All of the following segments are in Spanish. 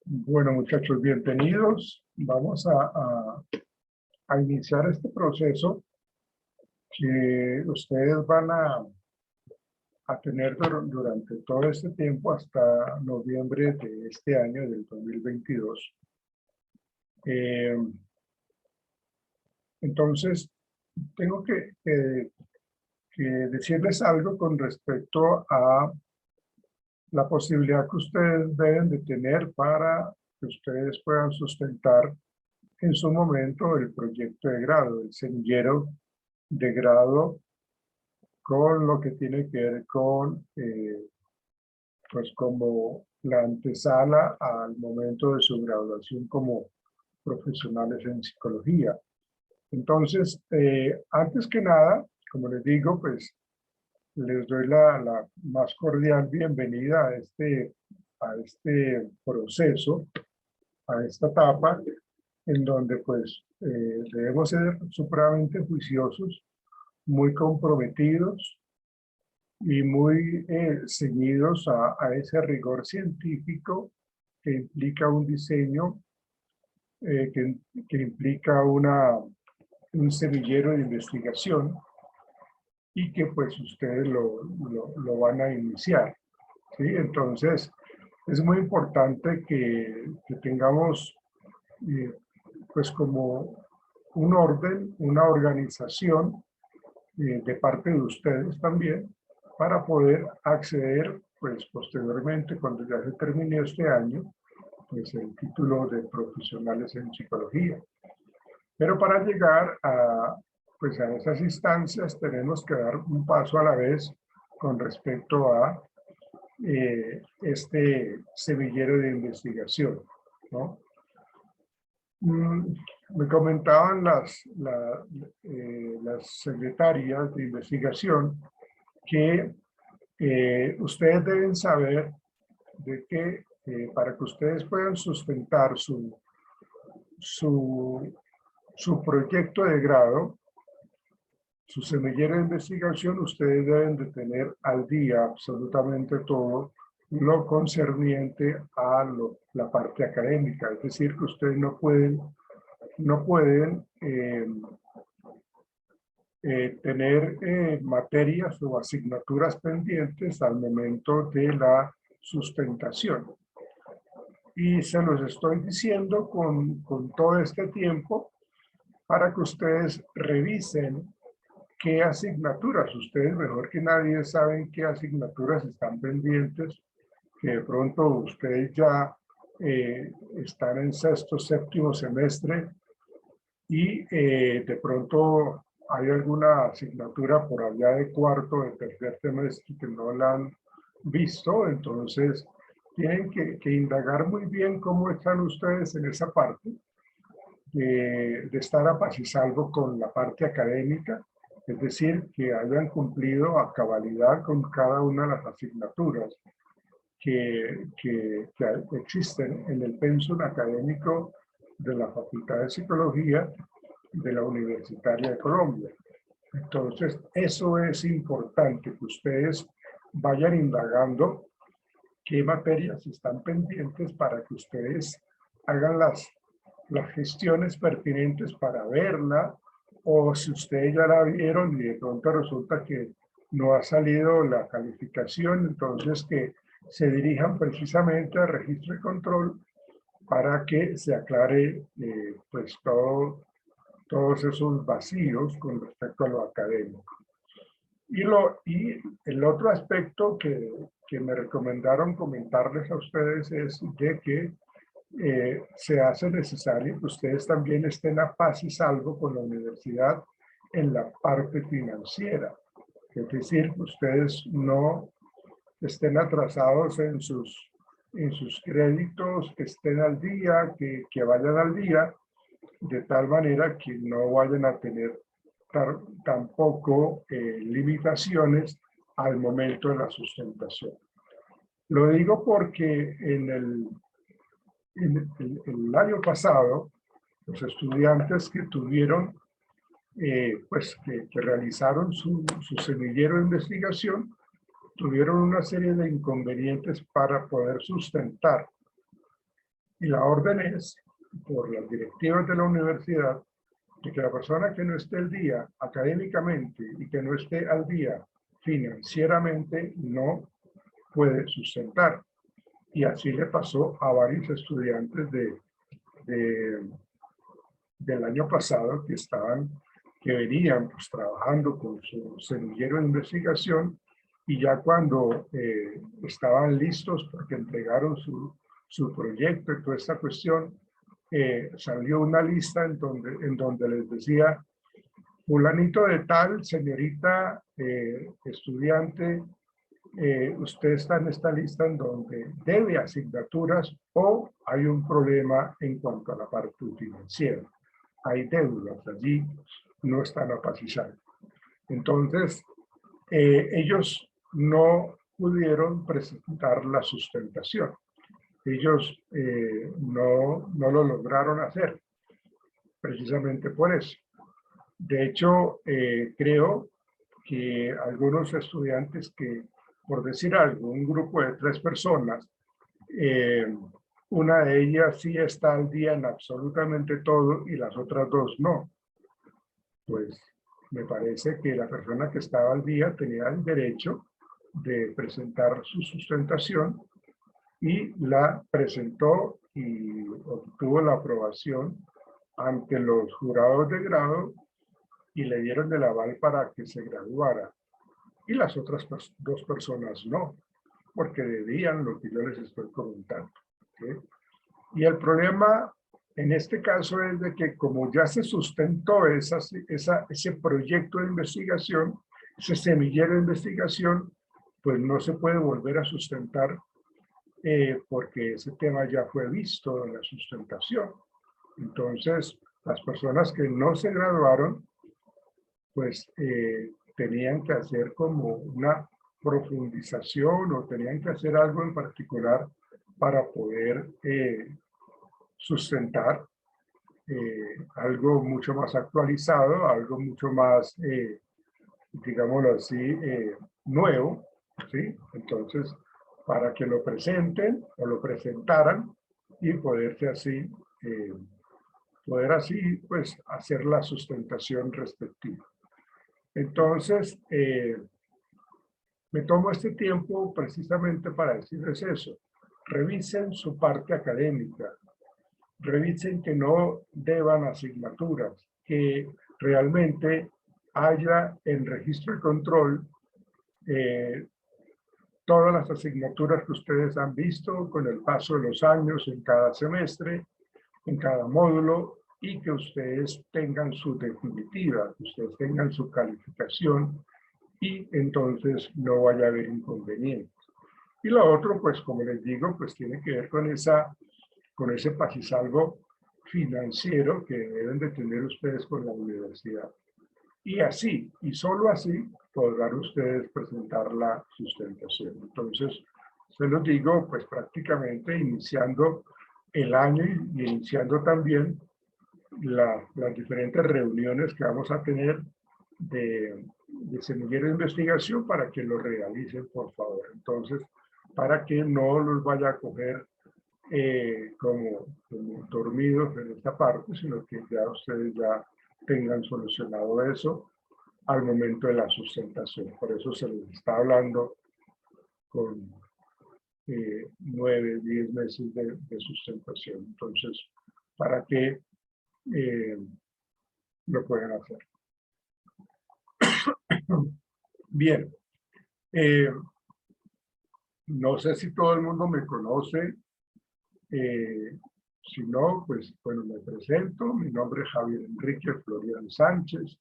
Bueno, muchachos, bienvenidos. Vamos a iniciar este proceso que ustedes van a tener durante todo este tiempo hasta noviembre de este año, del 2022. Entonces, tengo que decirles algo con respecto a la posibilidad que ustedes deben de tener para que ustedes puedan sustentar en su momento el proyecto de grado, el semillero de grado, con lo que tiene que ver con, pues como la antesala al momento de su graduación como profesionales en psicología. Entonces, antes que nada, como les digo, pues les doy la más cordial bienvenida a este proceso, a esta etapa, en donde pues debemos ser supremamente juiciosos, muy comprometidos y muy ceñidos a ese rigor científico que implica un diseño, que implica un semillero de investigación y que pues ustedes lo van a iniciar, ¿sí? Entonces, es muy importante que tengamos pues como un orden, una organización de parte de ustedes también, para poder acceder, pues posteriormente, cuando ya se termine este año, pues el título de profesionales en psicología. Pero para llegar pues a esas instancias tenemos que dar un paso a la vez con respecto a este semillero de investigación, ¿no? Me comentaban las secretarias de investigación que ustedes deben saber de que para que ustedes puedan sustentar su proyecto de grado, su semillero de investigación, ustedes deben de tener al día absolutamente todo lo concerniente a la parte académica. Es decir, que ustedes no pueden tener materias o asignaturas pendientes al momento de la sustentación. Y se los estoy diciendo con todo este tiempo para que ustedes revisen qué asignaturas. Ustedes mejor que nadie saben qué asignaturas están pendientes, que de pronto ustedes ya están en sexto, séptimo semestre y de pronto hay alguna asignatura por allá de cuarto, de tercer semestre que no la han visto. Entonces tienen que indagar muy bien cómo están ustedes en esa parte, de estar a paz y salvo con la parte académica, es decir, que hayan cumplido a cabalidad con cada una de las asignaturas que existen en el pensum académico de la Facultad de Psicología de la Universitaria de Colombia. Entonces, eso es importante, que ustedes vayan indagando qué materias están pendientes para que ustedes hagan las gestiones pertinentes para verla, o si ustedes ya la vieron y de pronto resulta que no ha salido la calificación, entonces que se dirijan precisamente al registro y control para que se aclare pues todos esos vacíos con respecto a lo académico. Y el otro aspecto que me recomendaron comentarles a ustedes es de que se hace necesario que ustedes también estén a paz y salvo con la universidad en la parte financiera. Es decir, que ustedes no estén atrasados en sus créditos, que estén al día, que vayan al día, de tal manera que no vayan a tener tampoco limitaciones al momento de la sustentación. Lo digo porque en el año pasado, los estudiantes que tuvieron, pues que realizaron su semillero de investigación, tuvieron una serie de inconvenientes para poder sustentar Y la orden es, por las directivas de la universidad, de que la persona que no esté al día académicamente y que no esté al día financieramente no puede sustentar. Y así le pasó a varios estudiantes del año pasado que venían pues, trabajando con su semillero de investigación, y ya cuando estaban listos porque entregaron su proyecto y toda esta cuestión, salió una lista en donde les decía: fulanito de tal, señorita estudiante, usted está en esta lista en donde debe asignaturas o hay un problema en cuanto a la parte financiera. Hay deudas allí, no están apacizados. Entonces, ellos no pudieron presentar la sustentación. Ellos no lo lograron hacer, precisamente por eso. De hecho, creo que algunos estudiantes que, por decir algo, un grupo de 3 personas, una de ellas sí está al día en absolutamente todo y las otras 2 no. Pues me parece que la persona que estaba al día tenía el derecho de presentar su sustentación y la presentó y obtuvo la aprobación ante los jurados de grado y le dieron el aval para que se graduara. Y las otras 2 personas no, porque debían lo que yo les estoy comentando. ¿Sí? Y el problema en este caso es de que como ya se sustentó ese proyecto de investigación, ese semillero de investigación, pues no se puede volver a sustentar porque ese tema ya fue visto en la sustentación. Entonces, las personas que no se graduaron, pues tenían que hacer como una profundización o tenían que hacer algo en particular para poder sustentar algo mucho más actualizado, algo mucho más, digámoslo así, nuevo, ¿sí? Entonces, para que lo presenten o lo presentaran y poder así, pues, hacer la sustentación respectiva. Entonces, me tomo este tiempo precisamente para decirles eso. Revisen su parte académica, revisen que no deban asignaturas, que realmente haya en registro y control todas las asignaturas que ustedes han visto con el paso de los años en cada semestre, en cada módulo, y que ustedes tengan su definitiva, que ustedes tengan su calificación y entonces no vaya a haber inconvenientes. Y lo otro, pues como les digo, pues tiene que ver con ese paz-y-salvo financiero que deben de tener ustedes con la universidad. Y así, y solo así, podrán ustedes presentar la sustentación. Entonces, se los digo, pues prácticamente iniciando el año y iniciando también las diferentes reuniones que vamos a tener de semillero de investigación para que lo realicen, por favor. Entonces, para que no los vaya a coger como dormidos en esta parte, sino que ya ustedes ya tengan solucionado eso al momento de la sustentación. Por eso se les está hablando con 9, 10 meses de sustentación. Entonces, para que lo puedan hacer. Bien. No sé si todo el mundo me conoce. Si no, pues bueno, me presento. Mi nombre es Javier Enrique Florian Sánchez.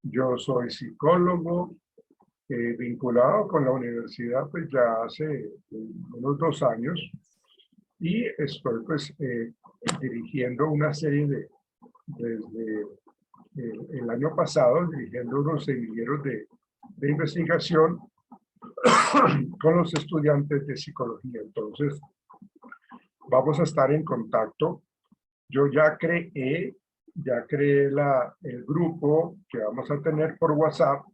Yo soy psicólogo vinculado con la universidad pues ya hace unos 2 años y estoy pues dirigiendo una serie desde el año pasado, dirigiendo unos semilleros de investigación con los estudiantes de psicología. Entonces, vamos a estar en contacto. Yo ya creé el grupo que vamos a tener por WhatsApp,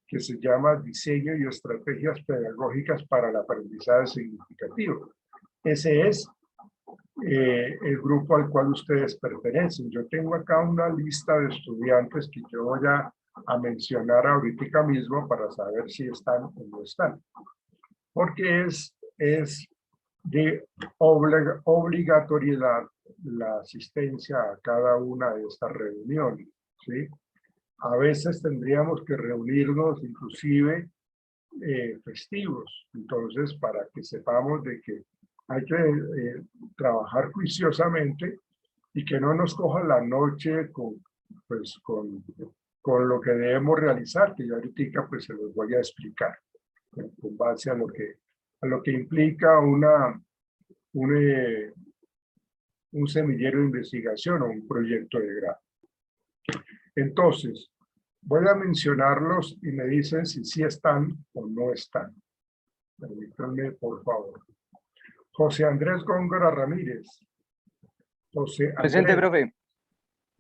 que se llama Diseño y Estrategias Pedagógicas para el Aprendizaje Significativo. Ese es el grupo al cual ustedes pertenecen. Yo tengo acá una lista de estudiantes que yo voy a mencionar ahorita mismo para saber si están o no están. Porque es de obligatoriedad la asistencia a cada una de estas reuniones, ¿sí? A veces tendríamos que reunirnos inclusive festivos, entonces para que sepamos de que hay que trabajar juiciosamente y que no nos coja la noche con lo que debemos realizar, que yo ahorita pues se los voy a explicar con base a lo que implica un semillero de investigación o un proyecto de grado. Entonces, voy a mencionarlos y me dicen si sí están o no están. Permítanme, por favor. José Andrés Góngora Ramírez. José Andrés. Presente, profe.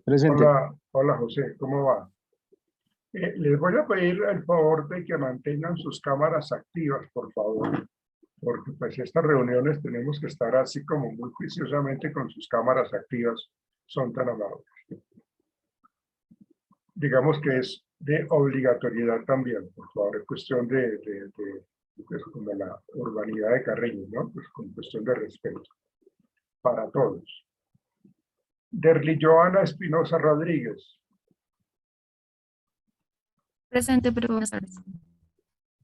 Presente. Hola José, ¿cómo va? Les voy a pedir el favor de que mantengan sus cámaras activas, por favor, porque pues estas reuniones tenemos que estar así como muy juiciosamente con sus cámaras activas, son tan amables. Digamos que es de obligatoriedad también, por favor, es cuestión pues, como la urbanidad de Carreño, ¿no? Pues con cuestión de respeto para todos. Derli Joana Espinosa Rodríguez. Presente, pero buenas tardes.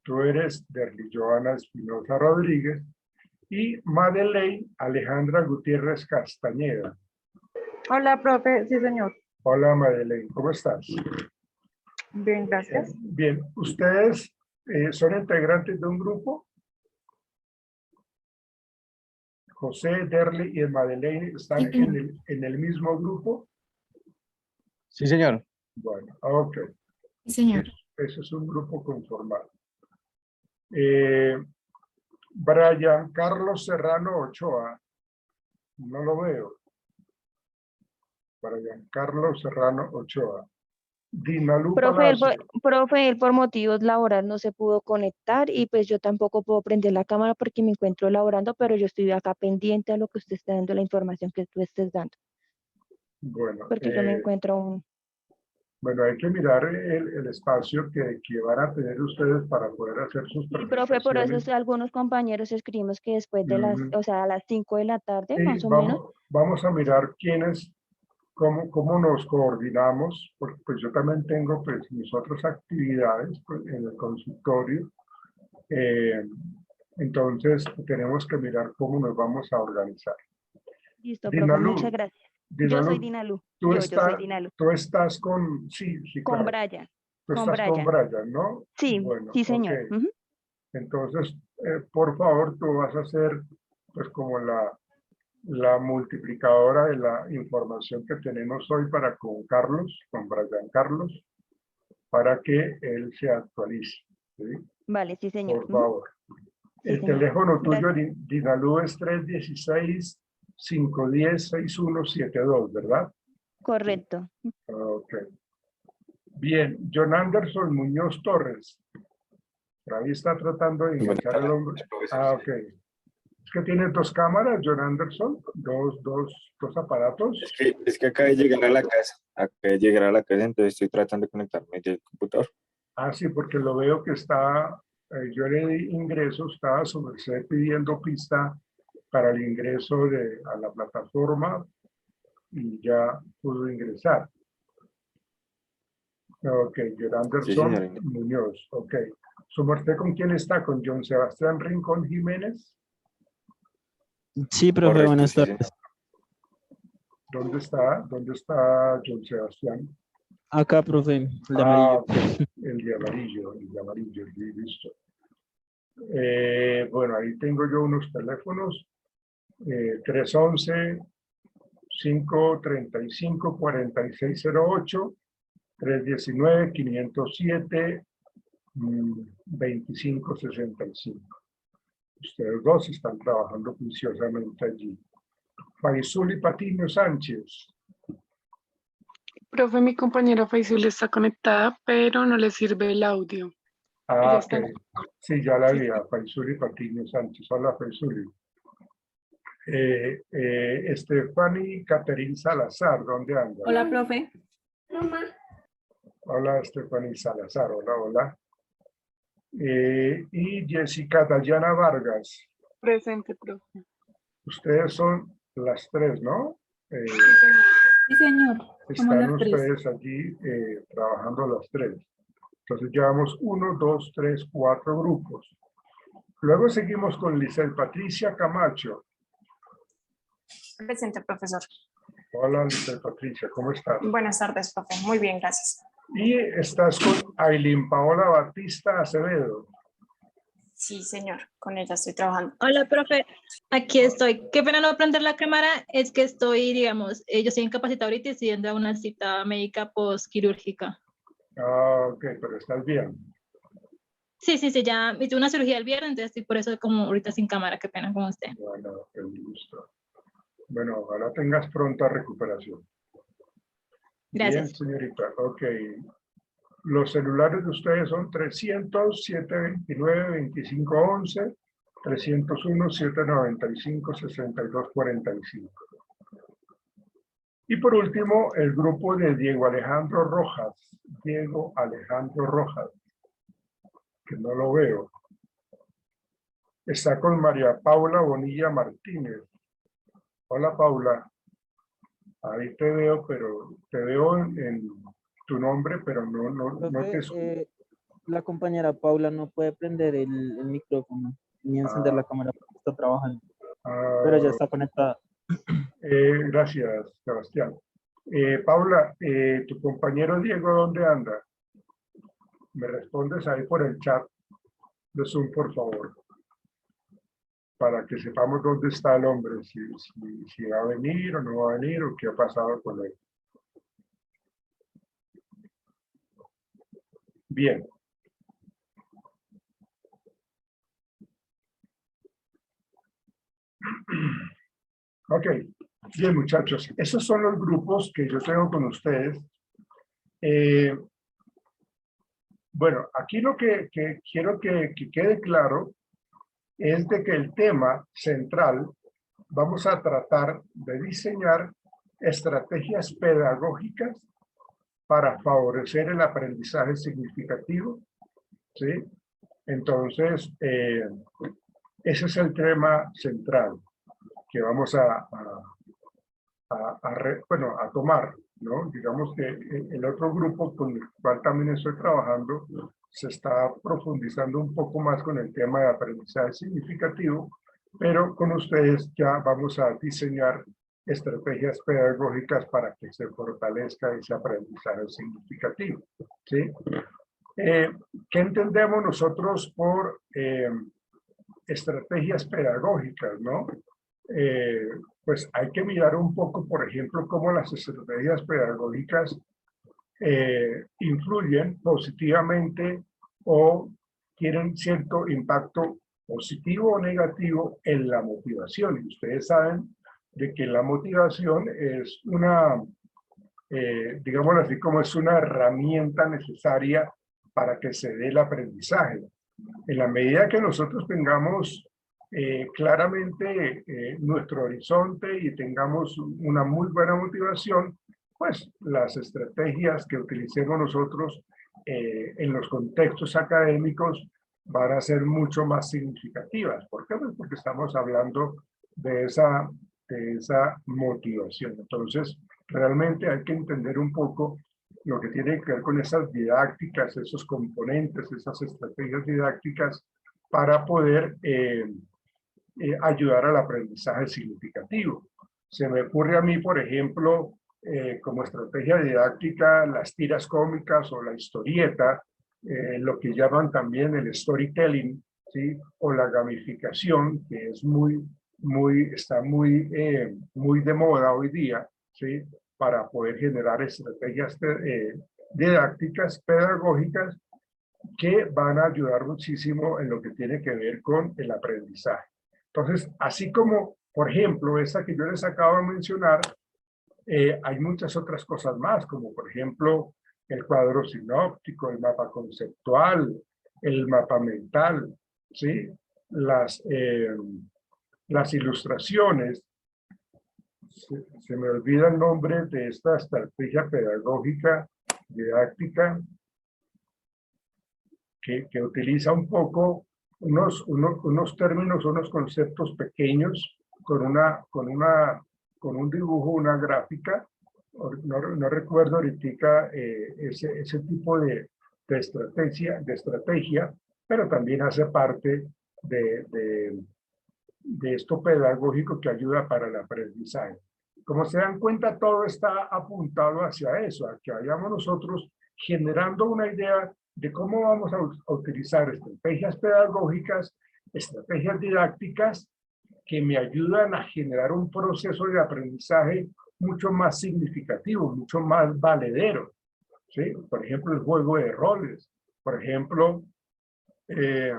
Tú eres Derli Joana Espinosa Rodríguez y Madeleine Alejandra Gutiérrez Castañeda. Hola, profe. Sí, señor. Hola, Madeleine. ¿Cómo estás? Bien, gracias. Bien. ¿Ustedes son integrantes de un grupo? José, Derli y Madeleine están en el mismo grupo. Sí, señor. Bueno, ok. Sí, señor. Eso es un grupo conformado. Brian Carlos Serrano Ochoa. No lo veo. Brian Carlos Serrano Ochoa. Dinalu Palacio. Profe, él por motivos laborales no se pudo conectar y pues yo tampoco puedo prender la cámara porque me encuentro laborando, pero yo estoy acá pendiente a lo que usted está dando, la información que tú estés dando. Bueno, porque yo me encuentro aún. Bueno, hay que mirar el espacio que van a tener ustedes para poder hacer sus Sí, profe, por eso algunos compañeros escribimos que después de las, o sea, a las 5 de la tarde, sí, más o menos. Vamos a mirar cómo nos coordinamos, porque pues yo también tengo pues mis otras actividades pues, en el consultorio. Entonces tenemos que mirar cómo nos vamos a organizar. Listo, profe, muchas gracias. Yo soy Dinalu. Yo soy Dinalu. Tú estás con, sí, con claro. Brian. Tú estás con Brian, ¿no? Sí, bueno, sí, señor. Okay. Entonces, por favor, tú vas a hacer pues como la multiplicadora de la información que tenemos hoy para con Brian Carlos, para que él se actualice. ¿Sí? Vale, sí, señor. Por favor. Sí, el señor. teléfono tuyo, Dinalu, es 316-510-6172, ¿verdad? Correcto. Ok. Bien, John Anderson Muñoz Torres. Por ahí está tratando de ingresar el hombre. Ah, ok. Es que tiene dos cámaras, John Anderson, dos aparatos. Es que acabé de llegar a la casa. Entonces estoy tratando de conectarme del computador. Ah, sí, porque lo veo que está, yo le di ingreso, estaba su merced pidiendo pista para el ingreso a la plataforma y ya pudo ingresar. Ok, John Anderson sí, Muñoz, ok. ¿Su merced con quién está? ¿Con John Sebastián Rincón Jiménez? Sí, profe, correcto, buenas tardes. Sí. ¿Dónde está John Sebastián? Acá, profe, el de amarillo. Okay. El de amarillo, listo. Bueno, ahí tengo yo unos teléfonos. 311-535-4608, 319-507-2565. Ustedes dos están trabajando juiciosamente allí. Faisuli Patiño Sánchez. Profe, mi compañera Faisuli está conectada, pero no le sirve el audio. Ah, ok. Sí, ya la vi, a Faisuli Patiño Sánchez. Hola, Faisuli. Stephanie Caterín Salazar, ¿dónde anda? Hola, profe. Hola, Stephanie Salazar, hola, hola. Y Jessica Dayana Vargas, Presente, profe. ustedes son las tres, ¿no? Sí, señor. Somos Están las tres. ustedes allí trabajando las tres. Entonces llevamos 1, 2, 3, 4 grupos. Luego seguimos con Lisel Patricia Camacho. Presente, profesor. Hola, Lisel Patricia, ¿cómo estás? Buenas tardes, profe. Muy bien, gracias. Y estás con Ailín Paola Batista Acevedo. Sí, señor. Con ella estoy trabajando. Hola, profe. Aquí estoy. Qué pena no prender la cámara. Es que estoy, digamos, yo soy incapacitada ahorita y estoy yendo a una cita médica postquirúrgica. Ah, ok, pero estás bien. Sí, ya hice una cirugía el viernes, entonces estoy por eso como ahorita sin cámara. Qué pena con usted. Bueno, qué gusto. Bueno, ojalá tengas pronta recuperación. Gracias. Bien, señorita. Ok. Los celulares de ustedes son 300-729-2511, 301-795-6245. Y por último, el grupo de Diego Alejandro Rojas. Diego Alejandro Rojas, que no lo veo. Está con María Paula Bonilla Martínez. Hola, Paula. Ahí te veo, pero te veo en tu nombre, pero no te Profe, escucho. la compañera Paula no puede prender el micrófono ni encender la cámara porque está trabajando, pero ya está conectada. Gracias, Sebastián. Paula, tu compañero Diego, ¿dónde anda? Me respondes ahí por el chat de Zoom, por favor, para que sepamos dónde está el hombre, si va a venir o no va a venir, o qué ha pasado con él. Bien. Ok, bien, muchachos, esos son los grupos que yo tengo con ustedes. Bueno, aquí lo que quiero que quede claro es de que el tema central, vamos a tratar de diseñar estrategias pedagógicas para favorecer el aprendizaje significativo, ¿sí? Entonces, ese es el tema central que vamos a tomar, ¿no? Digamos que el otro grupo con el cual también estoy trabajando se está profundizando un poco más con el tema de aprendizaje significativo, pero con ustedes ya vamos a diseñar estrategias pedagógicas para que se fortalezca ese aprendizaje significativo, ¿sí? ¿Qué entendemos nosotros por estrategias pedagógicas, no? Pues hay que mirar un poco, por ejemplo, cómo las estrategias pedagógicas influyen positivamente o tienen cierto impacto positivo o negativo en la motivación. Y ustedes saben de que la motivación es una, digámoslo así, como es una herramienta necesaria para que se dé el aprendizaje. En la medida que nosotros tengamos claramente nuestro horizonte y tengamos una muy buena motivación, pues las estrategias que utilicemos nosotros en los contextos académicos van a ser mucho más significativas. ¿Por qué? Pues porque estamos hablando de esa motivación. Entonces, realmente hay que entender un poco lo que tiene que ver con esas didácticas, esos componentes, esas estrategias didácticas para poder ayudar al aprendizaje significativo. Se me ocurre a mí, por ejemplo, como estrategia didáctica, las tiras cómicas o la historieta, lo que llaman también el storytelling, ¿sí? O la gamificación, que es está muy de moda hoy día, ¿sí? Para poder generar estrategias didácticas, pedagógicas, que van a ayudar muchísimo en lo que tiene que ver con el aprendizaje. Entonces, así como, por ejemplo, esta que yo les acabo de mencionar, hay muchas otras cosas más, como por ejemplo, el cuadro sinóptico, el mapa conceptual, el mapa mental, ¿sí? las ilustraciones, se me olvida el nombre de esta estrategia pedagógica didáctica que utiliza un poco unos términos, unos conceptos pequeños con un dibujo, una gráfica. No recuerdo ahorita ese tipo de estrategia, pero también hace parte de esto pedagógico que ayuda para el aprendizaje. Como se dan cuenta, todo está apuntado hacia eso, a que vayamos nosotros generando una idea de cómo vamos a utilizar estrategias pedagógicas, estrategias didácticas que me ayudan a generar un proceso de aprendizaje mucho más significativo, mucho más valedero, ¿sí? Por ejemplo, el juego de roles, por ejemplo, el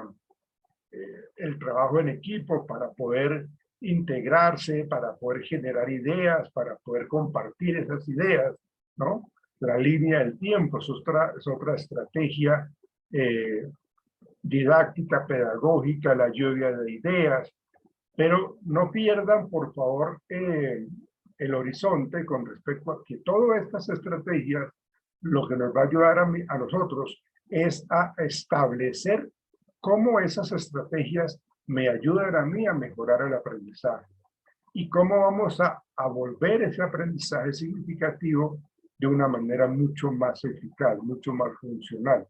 trabajo en equipo para poder integrarse, para poder generar ideas, para poder compartir esas ideas, ¿no? La línea del tiempo es otra estrategia didáctica, pedagógica, la lluvia de ideas, pero no pierdan, por favor, el horizonte con respecto a que todas estas estrategias, lo que nos va a ayudar a nosotros es a establecer cómo esas estrategias me ayudan a mí a mejorar el aprendizaje y cómo vamos a volver ese aprendizaje significativo de una manera mucho más eficaz, mucho más funcional.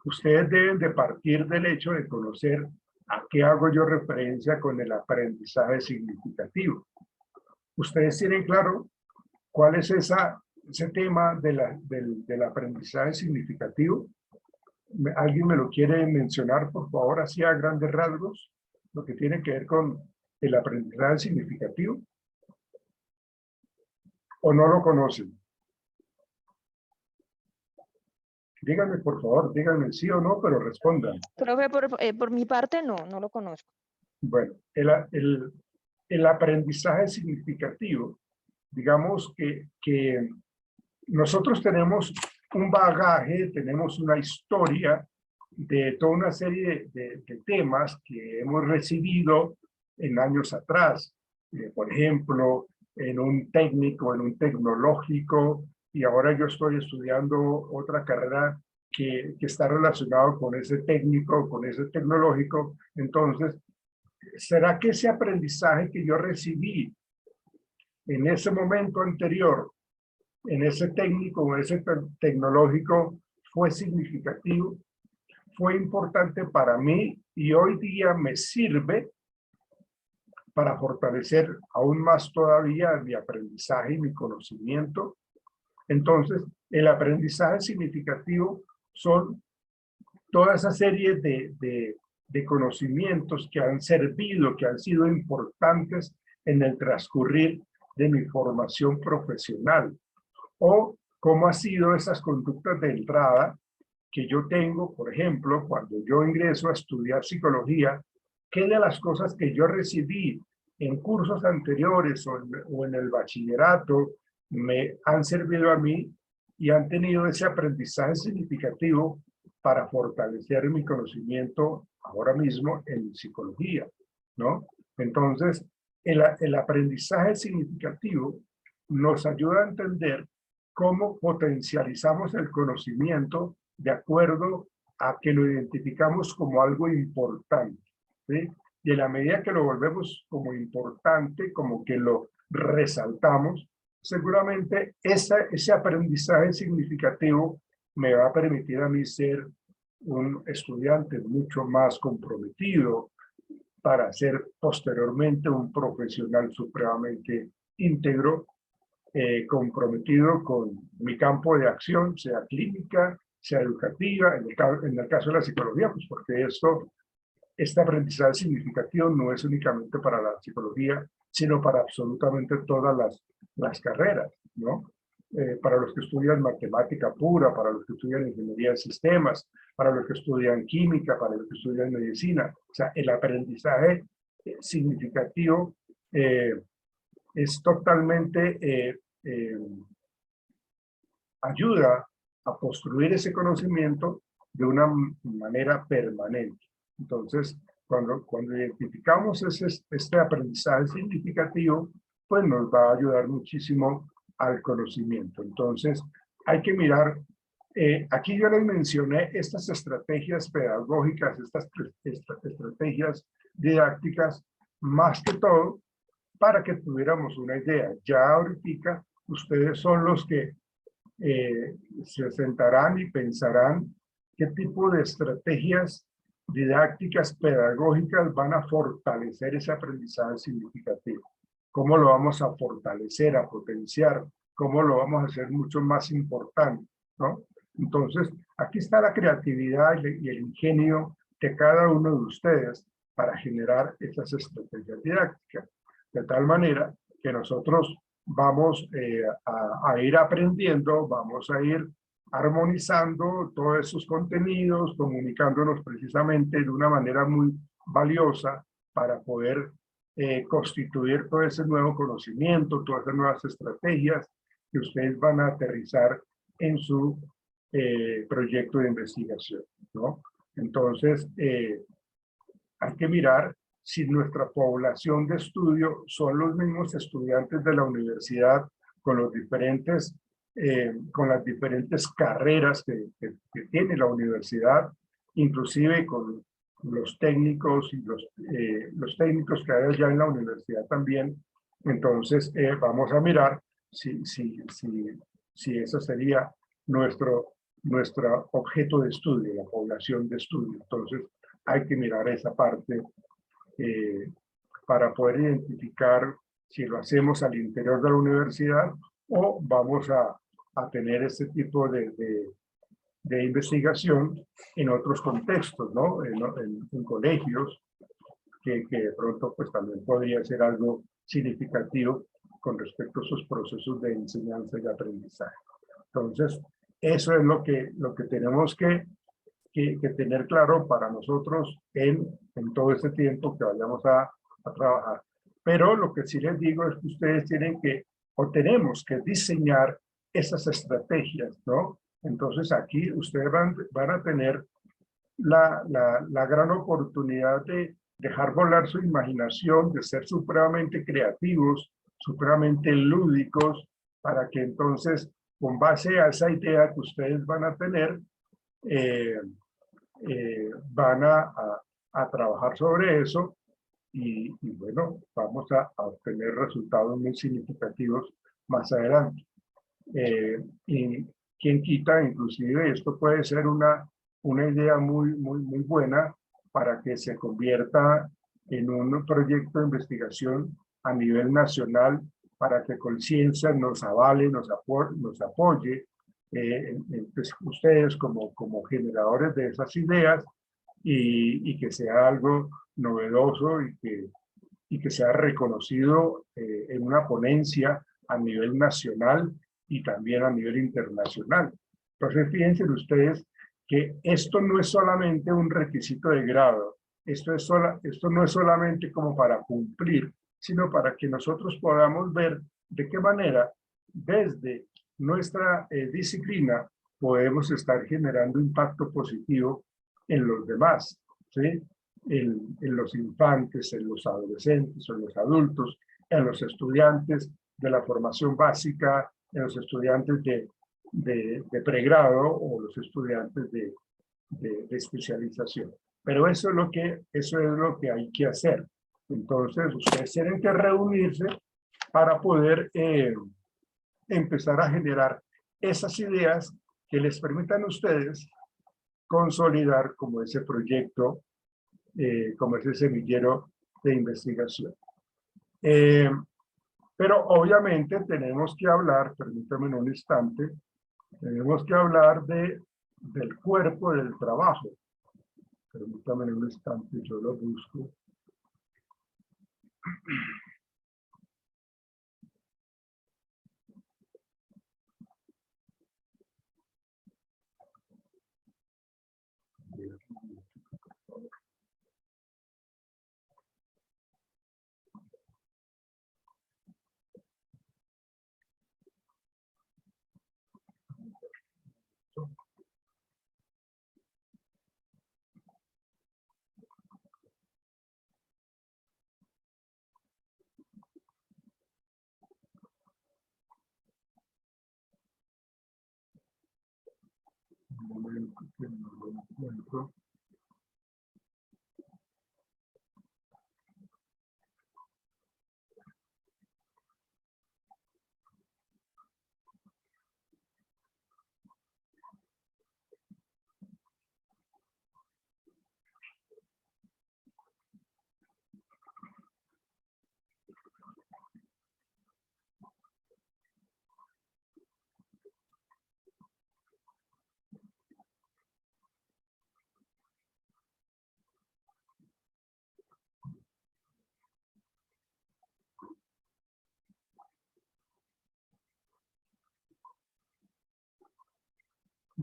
Ustedes deben de partir del hecho de conocer a qué hago yo referencia con el aprendizaje significativo. Ustedes tienen claro cuál es ese tema del aprendizaje significativo. ¿Alguien me lo quiere mencionar, por favor, así a grandes rasgos? Lo que tiene que ver con el aprendizaje significativo. ¿O no lo conocen? Díganme, por favor, díganme sí o no, pero respondan. Profe, por mi parte, no lo conozco. Bueno, el aprendizaje significativo, digamos que nosotros tenemos un bagaje, tenemos una historia de toda una serie de temas que hemos recibido en años atrás. Por ejemplo, en un técnico, en un tecnológico, y ahora yo estoy estudiando otra carrera que está relacionado con ese técnico, con ese tecnológico. Entonces, ¿será que ese aprendizaje que yo recibí en ese momento anterior, en ese técnico o ese tecnológico, fue significativo? ¿Fue importante para mí y hoy día me sirve para fortalecer aún más todavía mi aprendizaje y mi conocimiento? Entonces, el aprendizaje significativo son toda esa serie de conocimientos que han servido, que han sido importantes en el transcurrir de mi formación profesional, o cómo han sido esas conductas de entrada que yo tengo. Por ejemplo, cuando yo ingreso a estudiar psicología, ¿qué de las cosas que yo recibí en cursos anteriores o en el bachillerato me han servido a mí y han tenido ese aprendizaje significativo para fortalecer mi conocimiento ahora mismo en psicología, ¿no? Entonces, el aprendizaje significativo nos ayuda a entender cómo potencializamos el conocimiento de acuerdo a que lo identificamos como algo importante, ¿sí? Y en la medida que lo volvemos como importante, como que lo resaltamos, seguramente ese aprendizaje significativo me va a permitir a mí ser un estudiante mucho más comprometido para ser posteriormente un profesional supremamente íntegro, comprometido con mi campo de acción, sea clínica, sea educativa, en el caso de la psicología, pues porque este aprendizaje significativo no es únicamente para la psicología, sino para absolutamente todas las carreras, ¿no? Para los que estudian matemática pura, para los que estudian ingeniería de sistemas, para los que estudian química, para los que estudian medicina. O sea, el aprendizaje significativo es totalmente, ayuda a construir ese conocimiento de una manera permanente. Entonces, Cuando identificamos este aprendizaje significativo, pues nos va a ayudar muchísimo al conocimiento. Entonces, hay que mirar, aquí yo les mencioné estas estrategias pedagógicas, estas estrategias didácticas, más que todo, para que tuviéramos una idea. Ya ahorita ustedes son los que se sentarán y pensarán qué tipo de estrategias didácticas pedagógicas van a fortalecer ese aprendizaje significativo. ¿Cómo lo vamos a fortalecer, a potenciar? ¿Cómo lo vamos a hacer mucho más importante? ¿No? Entonces, aquí está la creatividad y el ingenio de cada uno de ustedes para generar esas estrategias didácticas. De tal manera que nosotros vamos a ir aprendiendo, vamos a ir armonizando todos esos contenidos, comunicándonos precisamente de una manera muy valiosa para poder constituir todo ese nuevo conocimiento, todas esas nuevas estrategias que ustedes van a aterrizar en su proyecto de investigación, ¿no? Entonces, hay que mirar si nuestra población de estudio son los mismos estudiantes de la universidad con los diferentes, con las diferentes carreras que tiene la universidad, inclusive con los técnicos y los técnicos que hay allá en la universidad también. Entonces, vamos a mirar si eso sería nuestro objeto de estudio, la población de estudio. Entonces, hay que mirar esa parte para poder identificar si lo hacemos al interior de la universidad o vamos a tener ese tipo de investigación en otros contextos, ¿no? En colegios, que de pronto pues también podría ser algo significativo con respecto a sus procesos de enseñanza y aprendizaje. Entonces, eso es lo que tenemos que tener claro para nosotros en todo este tiempo que vayamos a trabajar. Pero lo que sí les digo es que ustedes tienen que, o tenemos que diseñar esas estrategias, ¿no? Entonces aquí ustedes van a tener la gran oportunidad de dejar volar su imaginación, de ser supremamente creativos, supremamente lúdicos, para que entonces, con base a esa idea que ustedes van a tener, van a trabajar sobre eso y bueno, vamos a obtener resultados muy significativos más adelante. Y quien quita, inclusive esto puede ser una idea muy buena para que se convierta en un proyecto de investigación a nivel nacional para que Conciencia nos avale, nos apoye, pues ustedes como generadores de esas ideas y que sea algo novedoso y que sea reconocido en una ponencia a nivel nacional y también a nivel internacional. Entonces, fíjense ustedes que esto no es solamente un requisito de grado, esto no es solamente como para cumplir, sino para que nosotros podamos ver de qué manera desde nuestra disciplina podemos estar generando impacto positivo en los demás, ¿sí? En los infantes, en los adolescentes, en los adultos, en los estudiantes de la formación básica, en los estudiantes de pregrado o los estudiantes de especialización. Pero eso es lo que hay que hacer. Entonces, ustedes tienen que reunirse para poder empezar a generar esas ideas que les permitan a ustedes consolidar como ese proyecto, como ese semillero de investigación. Pero obviamente tenemos que hablar, permítanme un instante, tenemos que hablar del cuerpo del trabajo. Permítanme un instante, yo lo busco. momento que no lo encuentro.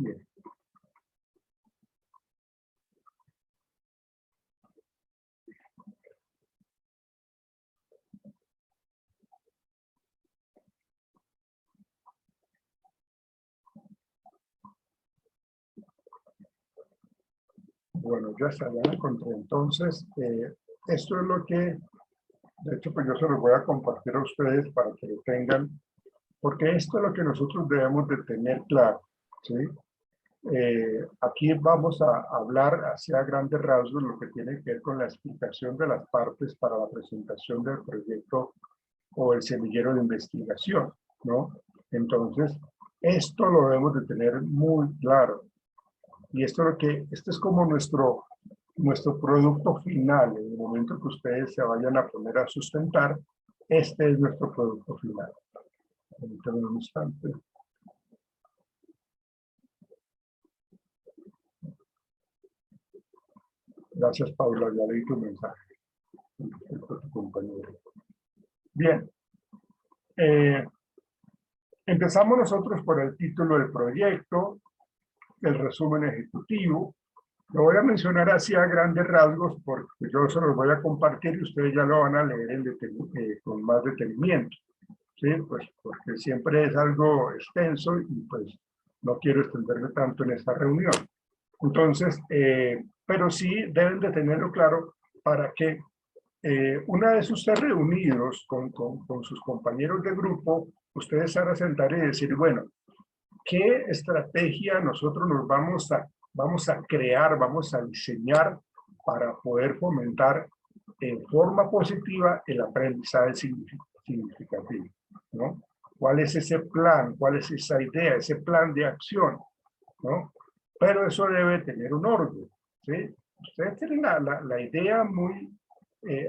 Bien. Bueno, ya está, ya lo encontré. Entonces, esto es lo que, de hecho, pues yo se los voy a compartir a ustedes para que lo tengan, porque esto es lo que nosotros debemos de tener claro, ¿sí? Aquí vamos a hablar hacia grandes rasgos lo que tiene que ver con la explicación de las partes para la presentación del proyecto o el semillero de investigación, ¿no? Entonces, esto lo debemos de tener muy claro. Y esto es como nuestro producto final. En el momento que ustedes se vayan a poner a sustentar, este es nuestro producto final. Permítanme un instante. Gracias, Paula, ya leí tu mensaje. Tu compañero. Bien. Empezamos nosotros por el título del proyecto, el resumen ejecutivo. Lo voy a mencionar así a grandes rasgos porque yo se los voy a compartir y ustedes ya lo van a leer con más detenimiento. ¿Sí? Pues porque siempre es algo extenso y pues no quiero extenderme tanto en esta reunión. Entonces, pero sí deben de tenerlo claro para que una vez ustedes reunidos con sus compañeros de grupo, ustedes se van a sentar y decir, bueno, ¿qué estrategia nosotros nos vamos a crear, vamos a diseñar para poder fomentar en forma positiva el aprendizaje significativo, ¿no? ¿Cuál es ese plan? ¿Cuál es esa idea? Ese plan de acción, ¿no? Pero eso debe tener un orden, ¿sí? Ustedes tienen la idea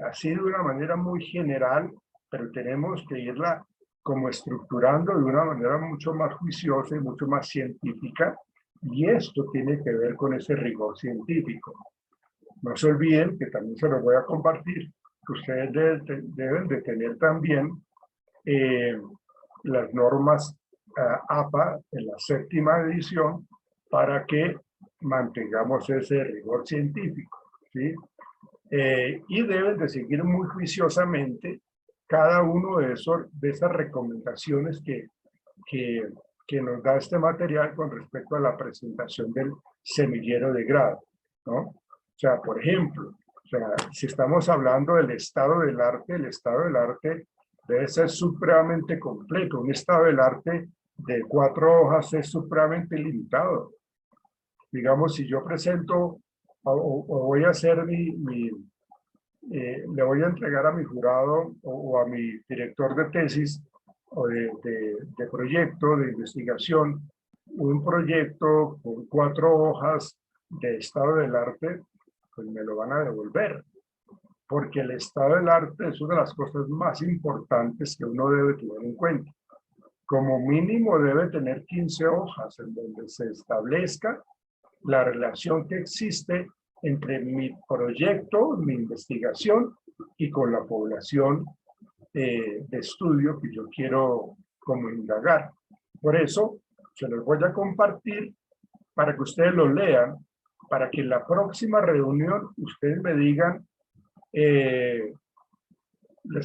así de una manera muy general, pero tenemos que irla como estructurando de una manera mucho más juiciosa y mucho más científica, y esto tiene que ver con ese rigor científico. No se olviden que también se los voy a compartir, que ustedes deben de tener también las normas APA en la 7ª edición para que mantengamos ese rigor científico, ¿sí? Y deben de seguir muy juiciosamente cada uno de esas recomendaciones que nos da este material con respecto a la presentación del semillero de grado, ¿no? O sea, por ejemplo, si estamos hablando del estado del arte, el estado del arte debe ser supremamente completo. Un estado del arte de 4 hojas es supremamente limitado. Digamos, si yo presento o voy a hacer le voy a entregar a mi jurado o a mi director de tesis o de proyecto, de investigación, un proyecto con 4 hojas de estado del arte, pues me lo van a devolver. Porque el estado del arte es una de las cosas más importantes que uno debe tener en cuenta. Como mínimo debe tener 15 hojas en donde se establezca la relación que existe entre mi proyecto, mi investigación y con la población de estudio que yo quiero como indagar. Por eso se los voy a compartir para que ustedes lo lean, para que en la próxima reunión ustedes me digan, les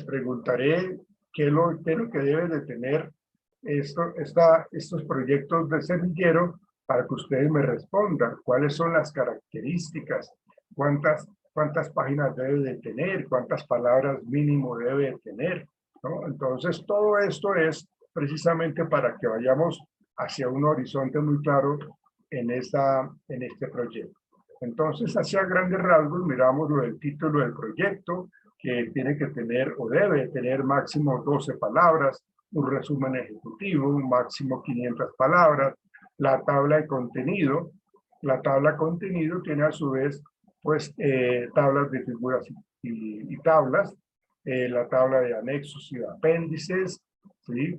preguntaré qué es lo que debe de tener estos proyectos de semillero para que ustedes me respondan cuáles son las características, cuántas páginas debe de tener, cuántas palabras mínimo debe de tener, ¿no? Entonces todo esto es precisamente para que vayamos hacia un horizonte muy claro en este proyecto. Entonces, hacia grandes rasgos, miramos lo del título del proyecto, que tiene que tener o debe tener máximo 12 palabras, un resumen ejecutivo, un máximo 500 palabras, la tabla de contenido. La tabla de contenido tiene a su vez, pues, tablas de figuras y tablas, la tabla de anexos y de apéndices, ¿sí?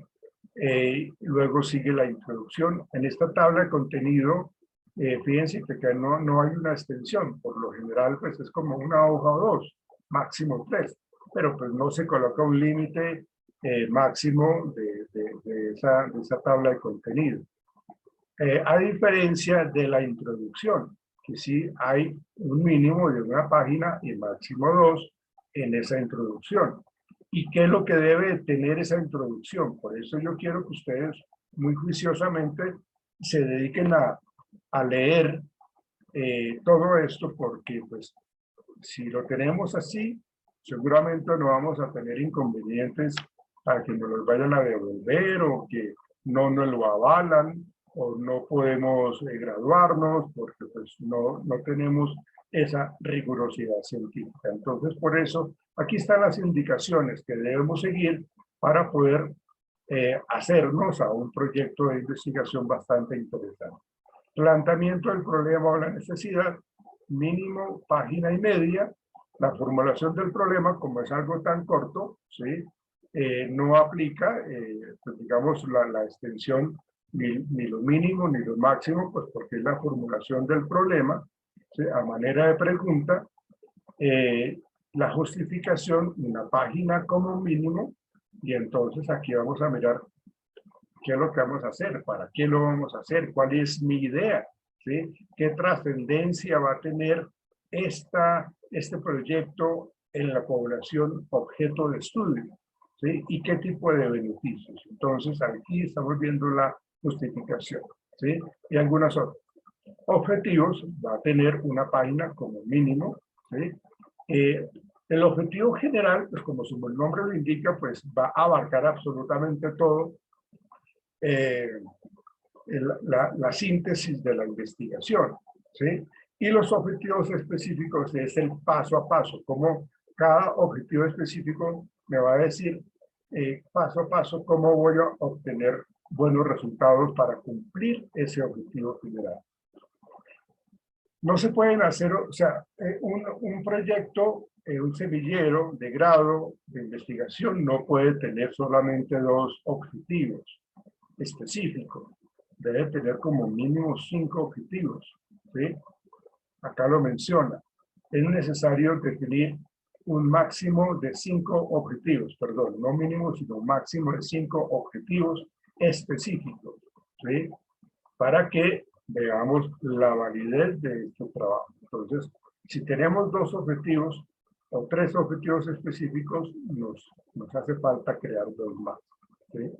Luego sigue la introducción. En esta tabla de contenido, fíjense que no hay una extensión. Por lo general, pues es como una hoja o dos, máximo 3. Pero pues no se coloca un límite máximo de esa tabla de contenido. A diferencia de la introducción, que sí hay un mínimo de una página y máximo 2 en esa introducción. ¿Y qué es lo que debe tener esa introducción? Por eso yo quiero que ustedes muy juiciosamente se dediquen a leer todo esto, porque pues si lo tenemos así, seguramente no vamos a tener inconvenientes para que nos los vayan a devolver o que no nos lo avalan o no podemos graduarnos porque pues no tenemos esa rigurosidad científica. Entonces, por eso, aquí están las indicaciones que debemos seguir para poder hacernos a un proyecto de investigación bastante interesante. Planteamiento del problema o la necesidad, mínimo página y media. La formulación del problema, como es algo tan corto, ¿sí? No aplica, pues digamos, la extensión ni lo mínimo ni lo máximo, pues porque es la formulación del problema, ¿sí? A manera de pregunta, la justificación, una página como mínimo, y entonces aquí vamos a mirar qué es lo que vamos a hacer, para qué lo vamos a hacer, cuál es mi idea, ¿sí? Qué trascendencia va a tener este proyecto en la población objeto de estudio, ¿sí? Y qué tipo de beneficios. Entonces aquí estamos viendo la justificación, ¿sí? Y algunas otras. Objetivos, va a tener una página como mínimo, ¿sí? El objetivo general, pues como su nombre lo indica, pues va a abarcar absolutamente todo, la síntesis de la investigación, ¿sí? Y los objetivos específicos es el paso a paso, como cada objetivo específico me va a decir paso a paso cómo voy a obtener buenos resultados para cumplir ese objetivo general. No se pueden hacer, o sea, un proyecto, un semillero de grado de investigación no puede tener solamente 2 objetivos específicos. Debe tener como mínimo 5 objetivos, ¿sí? Acá lo menciona. Es necesario definir un máximo de 5 objetivos, perdón, no mínimo, sino máximo de 5 objetivos específicos, ¿sí? Para que veamos la validez de este trabajo. Entonces, si tenemos 2 objetivos o 3 objetivos específicos, nos hace falta crear 2 más, ¿sí?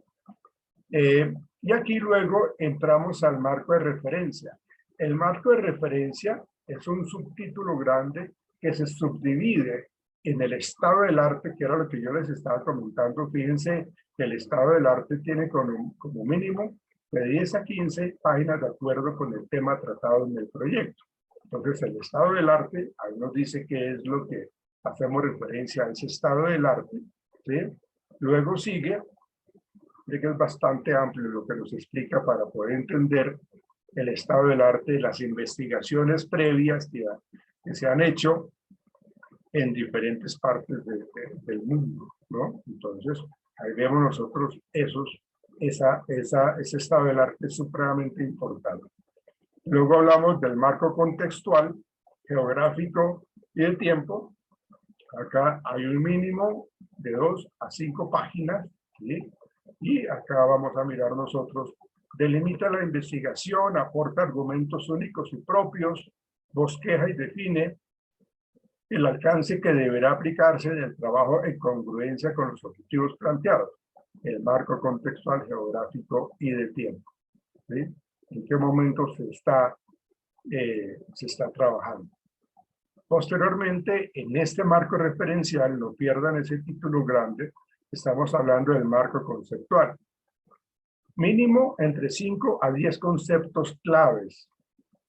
Y aquí luego entramos al marco de referencia. El marco de referencia es un subtítulo grande que se subdivide en el estado del arte, que era lo que yo les estaba comentando. Fíjense que el estado del arte tiene como mínimo de 10 a 15 páginas de acuerdo con el tema tratado en el proyecto. Entonces, el estado del arte, ahí nos dice qué es lo que hacemos referencia a ese estado del arte, ¿sí? Luego sigue, que es bastante amplio lo que nos explica para poder entender el estado del arte, las investigaciones previas que se han hecho en diferentes partes del mundo, ¿no? Entonces, ahí vemos nosotros ese estado del arte es supremamente importante. Luego hablamos del marco contextual, geográfico y de tiempo. Acá hay un mínimo de 2 a 5 páginas, ¿sí? Y acá vamos a mirar nosotros, delimita la investigación, aporta argumentos únicos y propios, bosqueja y define el alcance que deberá aplicarse del trabajo en congruencia con los objetivos planteados, el marco contextual, geográfico y de tiempo, ¿sí? En qué momento se está trabajando. Posteriormente, en este marco referencial, no pierdan ese título grande, estamos hablando del marco conceptual. Mínimo entre 5 a 10 conceptos claves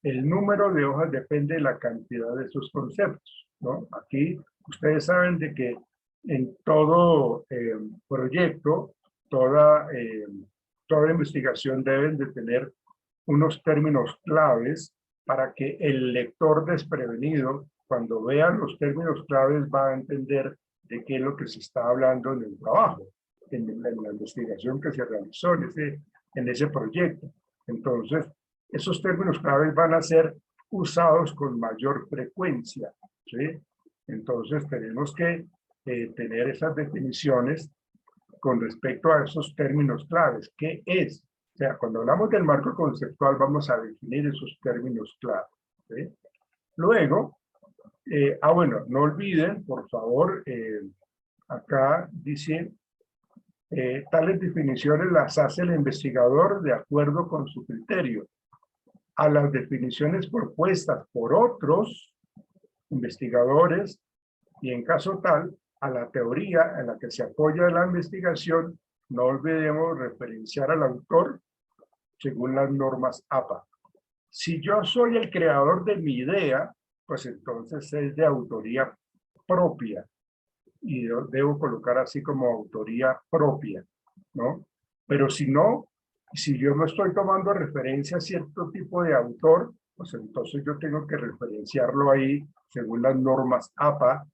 el número de hojas depende de la cantidad de sus conceptos, ¿no? Aquí ustedes saben de que en todo proyecto, toda investigación deben de tener unos términos claves para que el lector desprevenido, cuando vea los términos claves, va a entender de qué es lo que se está hablando en el trabajo, en la investigación que se realizó en ese proyecto. Entonces, esos términos claves van a ser usados con mayor frecuencia, ¿sí? Entonces, tenemos que tener esas definiciones con respecto a esos términos claves. ¿Qué es? O sea, cuando hablamos del marco conceptual, vamos a definir esos términos claves, ¿sí? Luego, bueno, no olviden, por favor, acá dice, tales definiciones las hace el investigador de acuerdo con su criterio a las definiciones propuestas por otros investigadores y en caso tal, a la teoría en la que se apoya la investigación, no olvidemos referenciar al autor según las normas APA. Si yo soy el creador de mi idea, pues entonces es de autoría propia y yo debo colocar así como autoría propia, ¿no? Pero si no, si yo no estoy tomando referencia a cierto tipo de autor, pues entonces yo tengo que referenciarlo ahí según las normas APA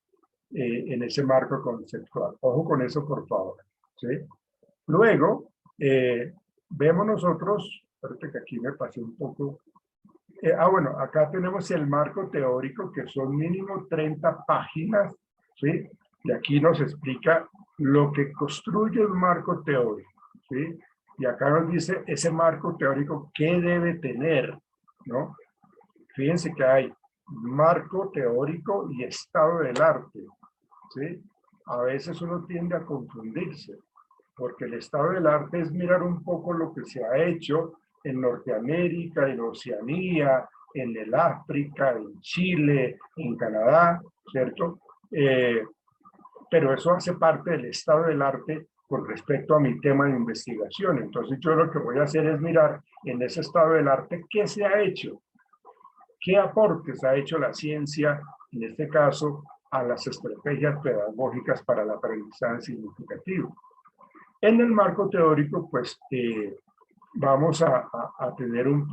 en ese marco conceptual. Ojo con eso, por favor, ¿sí? Luego, vemos nosotros, espérate que aquí me pasé un poco. Bueno, acá tenemos el marco teórico, que son mínimo 30 páginas, ¿sí? Y aquí nos explica lo que construye un marco teórico, ¿sí? Y acá nos dice ese marco teórico qué debe tener, ¿no? Fíjense que hay marco teórico y estado del arte, ¿sí? A veces uno tiende a confundirse, porque el estado del arte es mirar un poco lo que se ha hecho en Norteamérica, en Oceanía, en el África, en Chile, en Canadá, ¿cierto? Pero eso hace parte del estado del arte con respecto a mi tema de investigación. Entonces yo lo que voy a hacer es mirar en ese estado del arte qué se ha hecho, qué aportes ha hecho la ciencia, en este caso, a las estrategias pedagógicas para el aprendizaje significativo. En el marco teórico, pues, vamos a tener un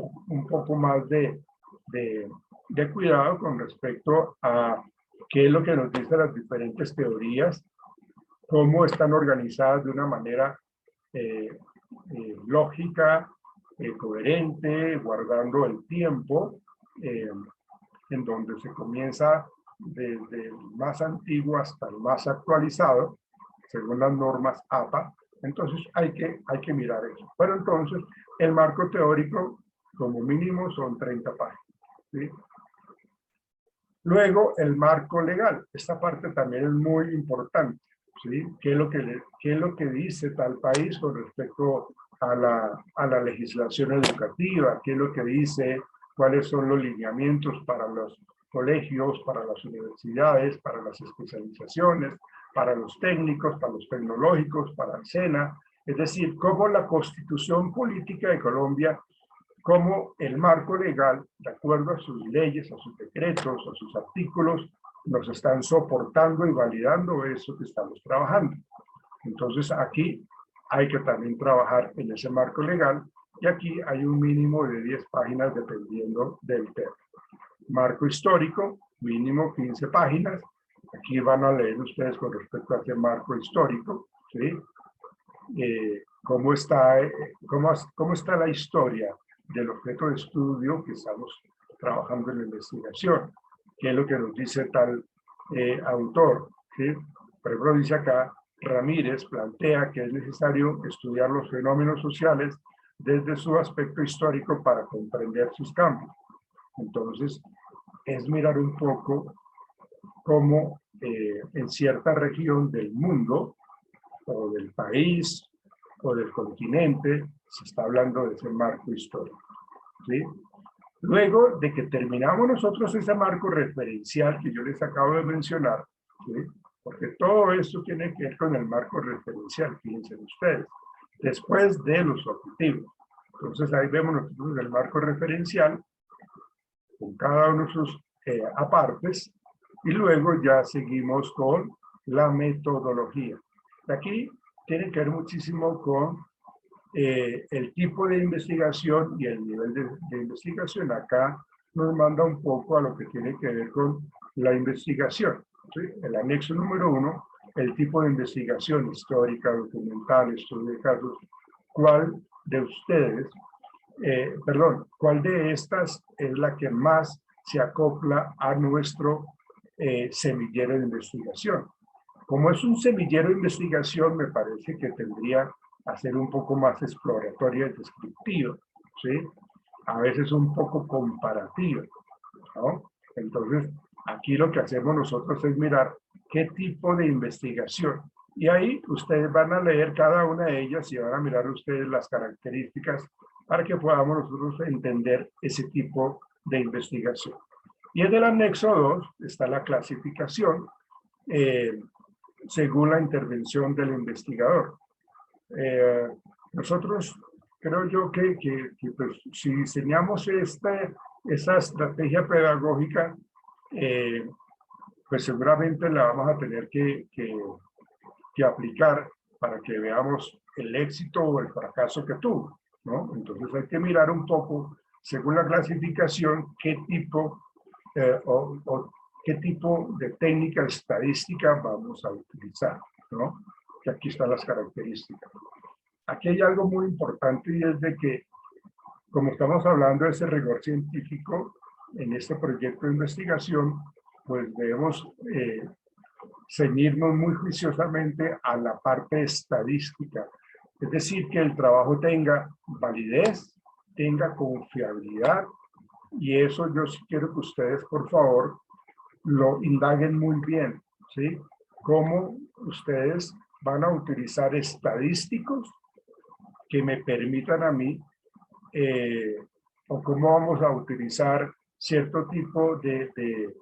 poco más de cuidado con respecto a qué es lo que nos dicen las diferentes teorías, cómo están organizadas de una manera lógica, coherente, guardando el tiempo, en donde se comienza desde el más antiguo hasta el más actualizado, según las normas APA. Entonces hay que mirar eso. Pero entonces el marco teórico como mínimo son 30 páginas, ¿sí? Luego el marco legal. Esta parte también es muy importante, ¿sí? ¿Qué es lo que dice tal país con respecto a la legislación educativa? ¿Qué es lo que dice? ¿Cuáles son los lineamientos para los colegios, para las universidades, para las especializaciones, para los técnicos, para los tecnológicos, para el SENA? Es decir, cómo la Constitución Política de Colombia, cómo el marco legal, de acuerdo a sus leyes, a sus decretos, a sus artículos, nos están soportando y validando eso que estamos trabajando. Entonces aquí hay que también trabajar en ese marco legal y aquí hay un mínimo de 10 páginas dependiendo del tema. Marco histórico, mínimo 15 páginas. Aquí van a leer ustedes con respecto a ese marco histórico, ¿sí? ¿Cómo está la historia del objeto de estudio que estamos trabajando en la investigación? ¿Qué es lo que nos dice tal autor? ¿Sí? Por ejemplo, dice acá, Ramírez plantea que es necesario estudiar los fenómenos sociales desde su aspecto histórico para comprender sus cambios. Entonces, es mirar un poco cómo en cierta región del mundo, o del país, o del continente, se está hablando de ese marco histórico, ¿sí? Luego de que terminamos nosotros ese marco referencial que yo les acabo de mencionar, ¿sí? Porque todo esto tiene que ver con el marco referencial, fíjense ustedes, después de los objetivos. Entonces ahí vemos nosotros el marco referencial, con cada uno de sus apartes, y luego ya seguimos con la metodología. Aquí tiene que ver muchísimo con el tipo de investigación y el nivel de investigación. Acá nos manda un poco a lo que tiene que ver con la investigación, ¿sí? El anexo número 1, el tipo de investigación histórica, documental, estudio de casos. ¿Cuál de ustedes, cuál de estas es la que más se acopla a nuestro semillero de investigación? Como es un semillero de investigación, me parece que tendría a ser un poco más exploratoria y descriptiva, ¿sí? A veces un poco comparativa, ¿no? Entonces, aquí lo que hacemos nosotros es mirar qué tipo de investigación. Y ahí ustedes van a leer cada una de ellas y van a mirar ustedes las características para que podamos nosotros entender ese tipo de investigación. Y en el anexo 2 está la clasificación según la intervención del investigador. Nosotros creo yo que pues, si diseñamos esa estrategia pedagógica, pues seguramente la vamos a tener que aplicar para que veamos el éxito o el fracaso que tuvo, ¿no? Entonces hay que mirar un poco, según la clasificación, qué tipo qué tipo de técnica estadística vamos a utilizar, ¿no? Que aquí están las características. Aquí hay algo muy importante y es de que, como estamos hablando de ese rigor científico en este proyecto de investigación, pues debemos ceñirnos muy juiciosamente a la parte estadística. Es decir, que el trabajo tenga validez, tenga confiabilidad, y eso yo sí quiero que ustedes, por favor, lo indaguen muy bien, ¿sí? Cómo ustedes van a utilizar estadísticos que me permitan a mí, o cómo vamos a utilizar cierto tipo de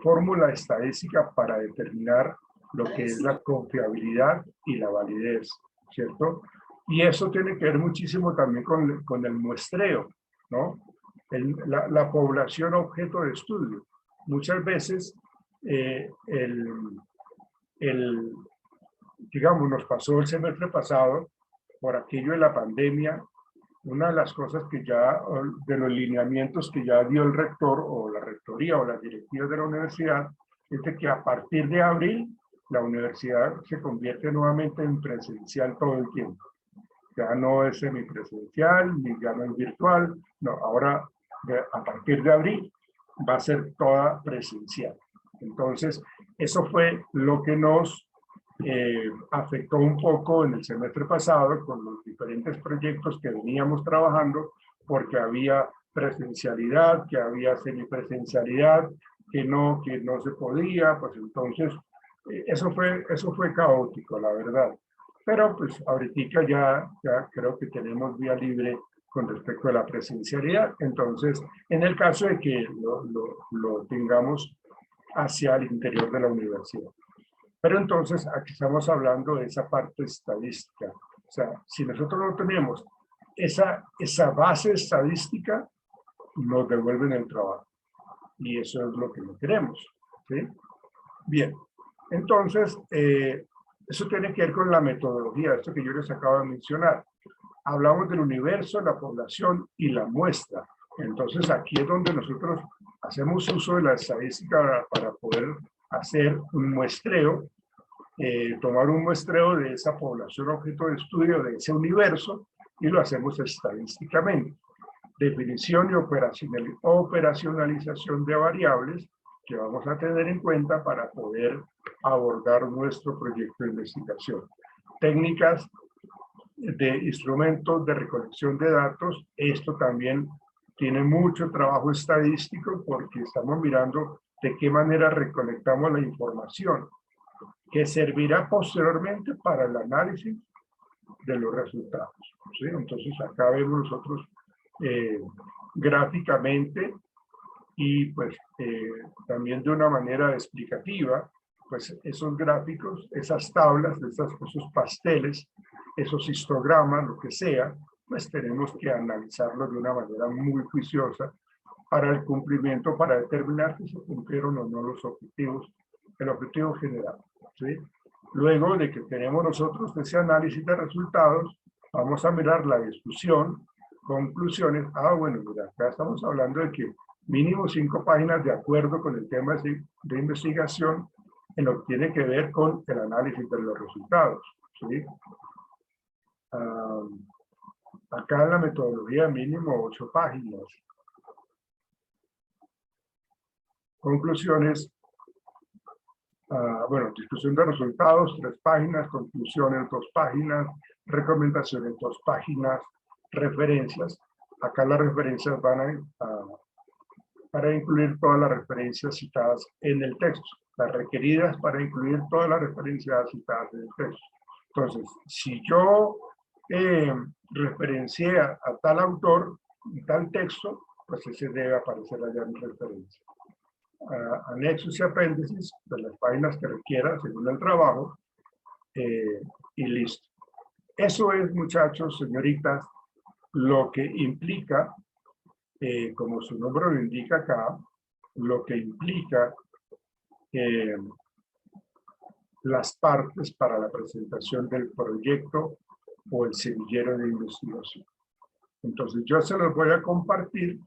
fórmula estadística para determinar lo que es la confiabilidad y la validez, ¿cierto? Y eso tiene que ver muchísimo también con el muestreo, ¿no? La población objeto de estudio. Muchas veces, digamos, nos pasó el semestre pasado, por aquello de la pandemia, una de las cosas que ya, de los lineamientos que ya dio el rector o la rectoría o las directivas de la universidad, es de que a partir de abril la universidad se convierte nuevamente en presencial todo el tiempo. Ya no es semipresencial, ni ya no es virtual, no, ahora a partir de abril va a ser toda presencial. Entonces, eso fue lo que nos afectó un poco en el semestre pasado con los diferentes proyectos que veníamos trabajando, porque había presencialidad, que había semipresencialidad, que no se podía, pues entonces eso fue caótico, la verdad. Pero pues ahorita ya creo que tenemos vía libre con respecto a la presencialidad. Entonces, en el caso de que lo tengamos hacia el interior de la universidad. Pero entonces aquí estamos hablando de esa parte estadística. O sea, si nosotros no tenemos esa base estadística, nos devuelven el trabajo. Y eso es lo que no queremos, ¿sí? Bien, entonces, eso tiene que ver con la metodología, esto que yo les acabo de mencionar. Hablamos del universo, la población y la muestra. Entonces, aquí es donde nosotros hacemos uso de la estadística para poder hacer un muestreo, tomar un muestreo de esa población objeto de estudio, de ese universo, y lo hacemos estadísticamente. Definición y operacionalización de variables que vamos a tener en cuenta para poder abordar nuestro proyecto de investigación. Técnicas de instrumentos de recolección de datos, esto también tiene mucho trabajo estadístico porque estamos mirando de qué manera recolectamos la información que servirá posteriormente para el análisis de los resultados, ¿sí? Entonces acá vemos nosotros gráficamente y pues también de una manera explicativa, pues esos gráficos, esas tablas, esos pasteles, esos histogramas, lo que sea, pues tenemos que analizarlo de una manera muy juiciosa para el cumplimiento, para determinar si se cumplieron o no los objetivos, el objetivo general, ¿sí? Luego de que tenemos nosotros ese análisis de resultados, vamos a mirar la discusión, conclusiones. Bueno, mira, acá estamos hablando de que mínimo 5 páginas de acuerdo con el tema de investigación en lo que tiene que ver con el análisis de los resultados, ¿sí? Acá en la metodología mínimo 8 páginas. Conclusiones. Bueno, discusión de resultados, 3 páginas, conclusiones, 2 páginas, recomendaciones, 2 páginas, referencias. Acá las referencias van para incluir todas las referencias citadas en el texto, las requeridas para incluir todas las referencias citadas en el texto. Entonces, si yo referencié a tal autor, tal texto, pues ese debe aparecer allá en referencia. Anexos y apéndices de las páginas que requiera según el trabajo y listo. Eso es, muchachos, señoritas, lo que implica, como su nombre lo indica acá, lo que implica las partes para la presentación del proyecto o el semillero de investigación. Entonces yo se los voy a compartir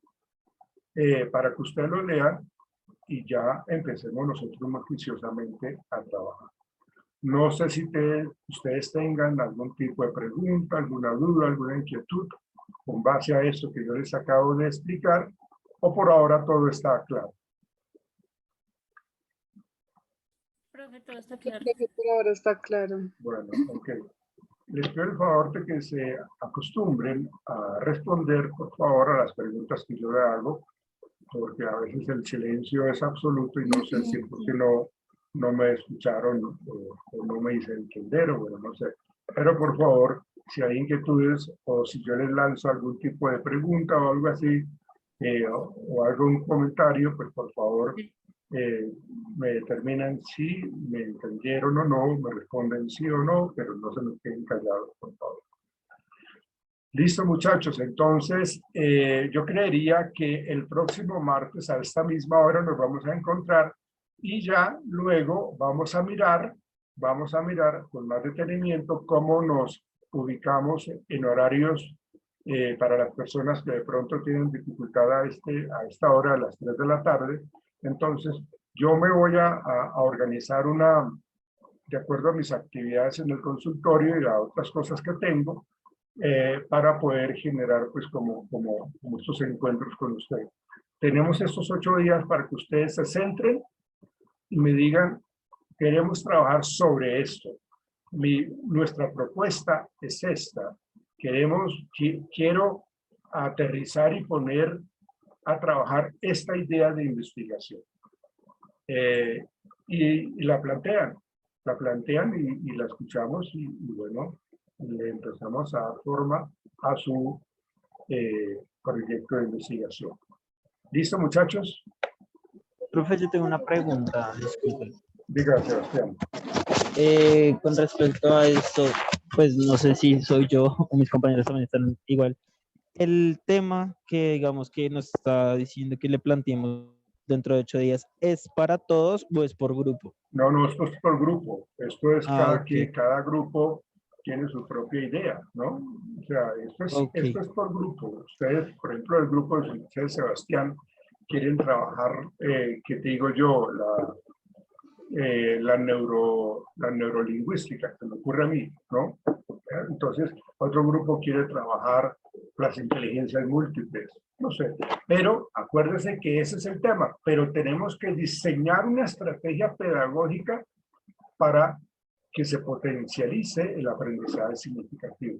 para que ustedes lo lean y ya empecemos nosotros más juiciosamente a trabajar. No sé si ustedes tengan algún tipo de pregunta, alguna duda, alguna inquietud con base a esto que yo les acabo de explicar, o por ahora todo está claro. Profe, todo está claro. Por ahora está claro. Bueno, ok. Les pido el favor de que se acostumbren a responder, por favor, a las preguntas que yo le hago, porque a veces el silencio es absoluto y no sé si porque no me escucharon o no me hice entender, o bueno, no sé. Pero por favor, si hay inquietudes o si yo les lanzo algún tipo de pregunta o algo así, o algún comentario, pues por favor me determinan si me entendieron o no, me responden sí o no, pero no se me queden callados, por favor. Listo, muchachos. Entonces, yo creería que el próximo martes a esta misma hora nos vamos a encontrar y ya luego vamos a mirar con más detenimiento cómo nos ubicamos en horarios para las personas que de pronto tienen dificultad a esta hora, a las 3 de la tarde. Entonces, yo me voy a organizar de acuerdo a mis actividades en el consultorio y a otras cosas que tengo, para poder generar pues como estos encuentros con ustedes. Tenemos estos 8 días para que ustedes se centren y me digan, queremos trabajar sobre esto. Nuestra propuesta es esta. Quiero aterrizar y poner a trabajar esta idea de investigación. Y la plantean y la escuchamos y bueno, le empezamos a dar forma a su proyecto de investigación. ¿Listo, muchachos? Profe, yo tengo una pregunta, disculpe. Diga, Sebastián. Con respecto a esto, pues no sé si soy yo o mis compañeros también están igual. El tema que digamos que nos está diciendo que le planteemos dentro de 8 días, ¿es para todos o es por grupo? No, esto es por grupo. Esto es Okay. cada grupo tiene su propia idea, ¿no? O sea, esto es por grupo. Ustedes, por ejemplo, el grupo de ustedes, Sebastián, quieren trabajar, ¿qué te digo yo? La neurolingüística, que me ocurre a mí, ¿no? Entonces, otro grupo quiere trabajar las inteligencias múltiples, no sé. Pero acuérdense que ese es el tema, pero tenemos que diseñar una estrategia pedagógica para que se potencialice el aprendizaje significativo.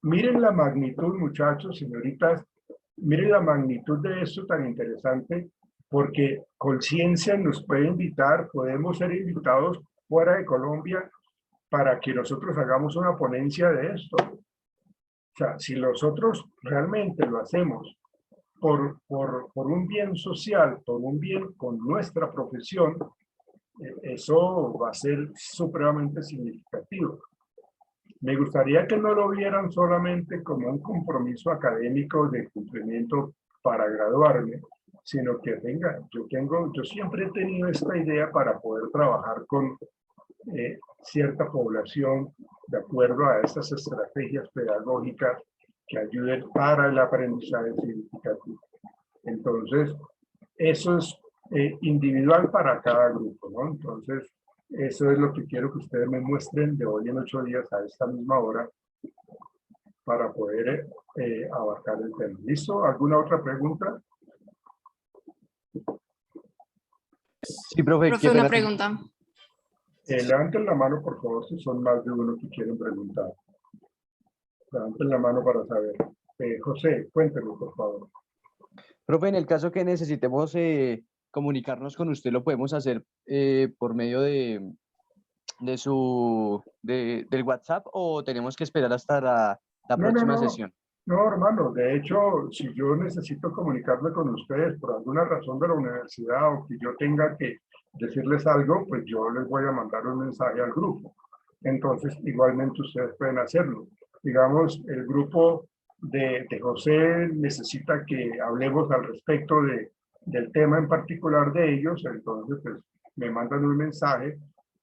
Miren la magnitud, muchachos, señoritas, miren la magnitud de esto tan interesante, porque Conciencia nos puede invitar, podemos ser invitados fuera de Colombia para que nosotros hagamos una ponencia de esto. O sea, si nosotros realmente lo hacemos por un bien social, por un bien con nuestra profesión, eso va a ser supremamente significativo. Me gustaría que no lo vieran solamente como un compromiso académico de cumplimiento para graduarme, sino que venga, yo siempre he tenido esta idea para poder trabajar con cierta población de acuerdo a estas estrategias pedagógicas que ayuden para el aprendizaje significativo. Entonces, eso es individual para cada grupo, ¿no? Entonces, eso es lo que quiero que ustedes me muestren de hoy en 8 días a esta misma hora para poder abarcar el tema. ¿Listo? ¿Alguna otra pregunta? Sí, profe. Profe, una pregunta. Levanten la mano, por favor, si son más de uno que quieren preguntar. Levanten la mano para saber. José, cuéntenme, por favor. Profe, en el caso que necesitemos comunicarnos con usted, ¿lo podemos hacer por medio del WhatsApp o tenemos que esperar hasta la próxima sesión? No, hermano, de hecho, si yo necesito comunicarme con ustedes por alguna razón de la universidad o que yo tenga que decirles algo, pues yo les voy a mandar un mensaje al grupo. Entonces, igualmente ustedes pueden hacerlo. Digamos, el grupo de José necesita que hablemos al respecto del tema en particular de ellos, entonces pues me mandan un mensaje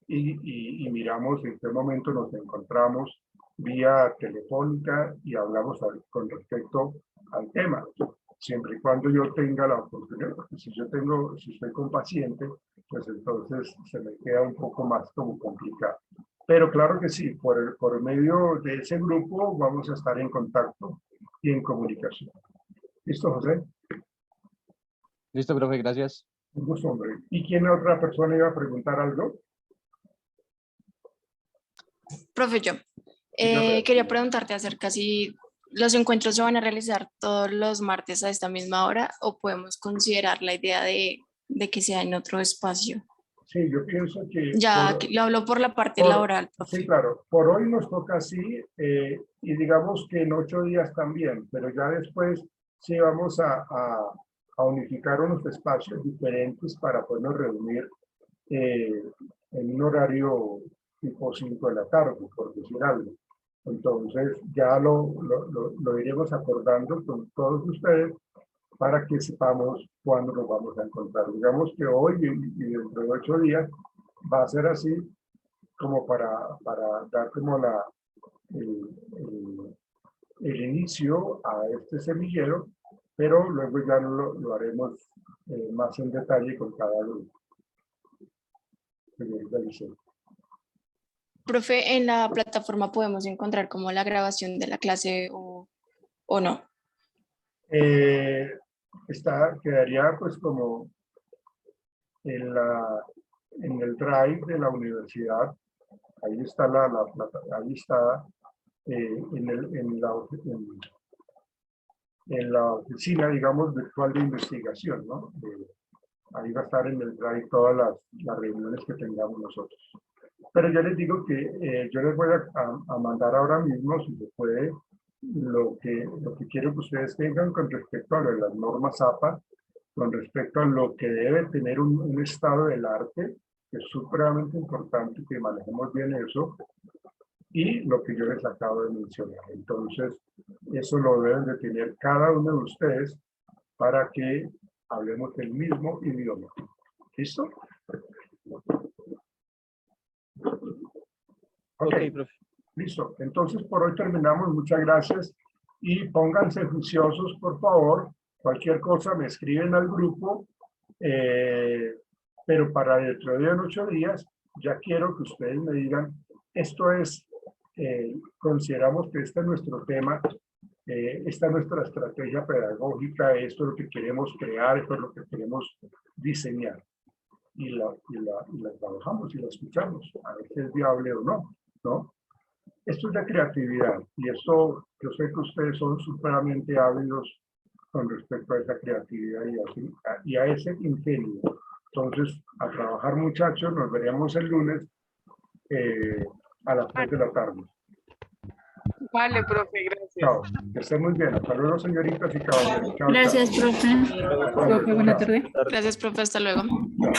y miramos en qué momento nos encontramos vía telefónica y hablamos con respecto al tema, siempre y cuando yo tenga la oportunidad, porque si estoy con paciente, pues entonces se me queda un poco más como complicado. Pero claro que sí, por medio de ese grupo vamos a estar en contacto y en comunicación. ¿Listo, José? Listo, profe, gracias. Un gusto, hombre. ¿Y quién otra persona iba a preguntar algo? Profe, yo quería preguntarte acerca si los encuentros se van a realizar todos los martes a esta misma hora o podemos considerar la idea de que sea en otro espacio. Sí, yo pienso que... Ya lo hablo por la parte laboral, profe. Sí, claro. Por hoy nos toca así y digamos que en 8 días también, pero ya después sí vamos a unificar unos espacios diferentes para podernos reunir en un horario tipo 5 de la tarde, por decir algo. Entonces ya lo iremos acordando con todos ustedes para que sepamos cuándo nos vamos a encontrar. Digamos que hoy y dentro de 8 días va a ser así como para dar como el inicio a este semillero, pero luego ya lo haremos más en detalle con cada grupo. Profe, ¿en la plataforma podemos encontrar como la grabación de la clase o no? Quedaría pues como en el drive de la universidad. Ahí está ahí está en la oficina, digamos, virtual de investigación, ¿no? Ahí va a estar en el drive todas las reuniones que tengamos nosotros. Pero yo les digo que yo les voy a mandar ahora mismo, si se puede, lo que quiero que ustedes tengan con respecto a las normas APA, con respecto a lo que debe tener un estado del arte, que es supremamente importante que manejemos bien eso, y lo que yo les acabo de mencionar. Entonces, eso lo deben de tener cada uno de ustedes para que hablemos del mismo idioma. ¿Listo? Ok, profe. Listo. Entonces, por hoy terminamos. Muchas gracias. Y pónganse juiciosos, por favor. Cualquier cosa me escriben al grupo. Pero para dentro de 8 días, ya quiero que ustedes me digan, esto es, consideramos que este es nuestro tema, esta es nuestra estrategia pedagógica, esto es lo que queremos crear, esto es lo que queremos diseñar. Y la trabajamos y la escuchamos, a ver si es viable o no, ¿no? Esto es de creatividad y esto, yo sé que ustedes son supremamente ávidos con respecto a esa creatividad y a ese ingenio. Entonces, a trabajar, muchachos, nos veremos el lunes a las 3 de la tarde. Vale, profe, gracias. Chao, que estén muy bien. Hasta luego, señoritas y caballeros. Chao, Gracias, chao. profe. Profe, buena tarde. Gracias, profe. Hasta luego. Chao.